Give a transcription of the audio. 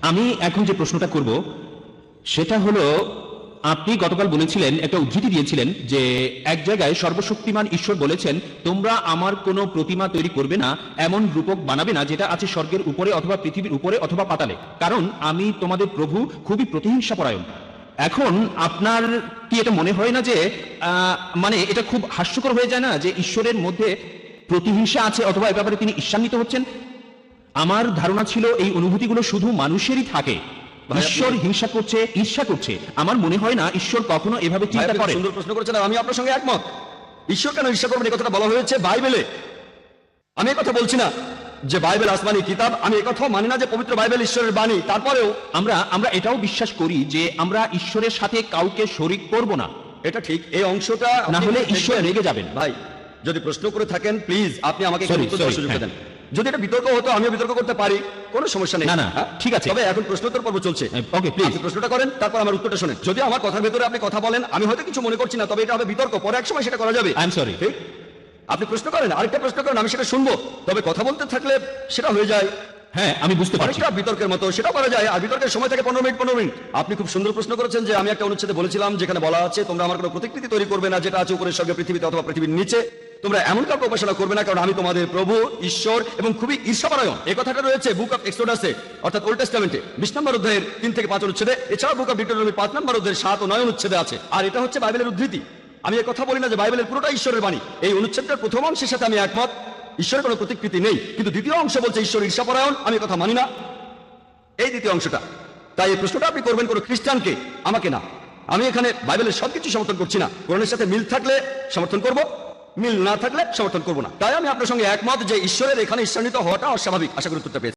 আমি এখন যে প্রশ্নটা করব সেটা হলো, আপনি গতকাল বলেছিলেন, একটা উদ্ধৃতি দিয়েছিলেন যে এক জায়গায় সর্বশক্তিমান ঈশ্বর বলেছেন, তোমরা আমার কোনো প্রতিমা তৈরি করবে না, এমন রূপক বানাবে না যেটা আছে স্বর্গের উপরে অথবা পৃথিবীর উপরে অথবা পাতালে, কারণ আমি তোমাদের প্রভু খুবই প্রতিহিংসাপরায়ণ। এখন আপনার কি এটা মনে হয় না যে মানে এটা খুব হাস্যকর হয়ে যায় না যে ঈশ্বরের মধ্যে প্রতিহিংসা আছে অথবা এ ব্যাপারে তিনি ঈর্ষান্বিত হচ্ছেন? আমার ধারণা ছিল এই অনুভূতিগুলো শুধু মানুষেরই থাকে। ঈশ্বর হিংসা করছে, ঈর্ষা করছে, আমার মনে হয় না ঈশ্বর কখনো এভাবে চিন্তা করে। সুন্দর প্রশ্ন করেছেন, আমি আপনার সঙ্গে একমত। ঈশ্বর কেন ঈর্ষা করবেন এই কথাটা বলা হয়েছে বাইবেলে। আমি এই কথা বলছি না যে বাইবেল আসমানি কিতাব, আমি এই কথাও মানি না যে পবিত্র বাইবেল ঈশ্বরের বাণী। তারপরেও আমরা এটাও বিশ্বাস করি যে আমরা ঈশ্বরের সাথে কাউকে শরীক করব না। এটা ঠিক, এই অংশটা না হলে ঈশ্বর রেগে যাবেন। ভাই, যদি প্রশ্ন করে থাকেন প্লিজ আপনি আমাকে সুযোগ দেন। যদি এটা বিতর্ক হতো আমিও বিতর্ক করতে পারি, কোনো সমস্যা নেই। না ঠিক আছে, তবে এখন প্রশ্নোত্তর পর্ব চলছে। ওকে প্লিজ আপনি প্রশ্নটা করেন, তারপর আমার উত্তরটা শুনেন। যদি আমার কথার ভেতরে আপনি কথা বলেন, আমি হয়তো কিছু মনে করছি না, তবে এটা হবে বিতর্ক, পরে এক সময় সেটা করা যাবে। I am sorry. ঠিক, আপনি প্রশ্ন করেন, আরেকটা প্রশ্ন করেন, আমি সেটা শুনবো। তবে কথা বলতে থাকলে সেটা হয়ে যায়, হ্যাঁ আমি বুঝতে পারছি, অনেকটা বিতর্কের মতো, সেটা করা যায়। আর বিতর্কের সময় থাকে 15 মিনিট। আপনি খুব সুন্দর প্রশ্ন করেছেন যে আমি একটা অনুচ্ছেদে বলেছিলাম যেখানে বলা আছে তোমরা আমার কোনো প্রতিকৃতি তৈরি করবে না যেটা আছে উপরের স্বর্গে, পৃথিবীতে অথবা পৃথিবীর নিচে। তোমরা এমন কাউকে উপাসনা করবে না, কারণ আমি তোমাদের প্রভু ঈশ্বর এবং খুবই ঈর্ষাপরায়ণ। এই কথাটা রয়েছে বুক অফ এক্সোডাসে, অর্থাৎ ওল্ড টেস্টামেন্টে 20 নম্বর অধ্যায়ের 3 থেকে 5 অনুচ্ছেদে। এছাড়া বুক অফ ডিউটেরোনমি 5 নম্বর অধ্যায়ের 7 ও 9 অনুচ্ছেদে আছে। আর এটা হচ্ছে বাইবেলের উদ্ধৃতি। আমি এই কথা বলি না যে বাইবেলের পুরোটা ঈশ্বরের বাণী। এই অনুচ্ছেদটার প্রথম অংশের সাথে আমি একমত, ঈশ্বরের কোনো প্রতিকৃতি নেই, কিন্তু দ্বিতীয় অংশ বলছে ঈশ্বর ঈর্ষাপরায়ণ, আমি কথা মানি না এই দ্বিতীয় অংশটা। তাই এই প্রশ্নটা আপনি করবেন কোনো খ্রিস্টানকে, আমাকে না। আমি এখানে বাইবেলের সবকিছু সমর্থন করছি না। কোরআনের সাথে মিল থাকলে সমর্থন করব, মিল না থাকলে সমর্থন করব না। তাই আমি আপনার সঙ্গে একমত যে ঈশ্বরের এখানে ঈশ্বরান্বিত হওয়াটা অস্বাভাবিক। আশা করি উত্তরটা পেয়েছেন।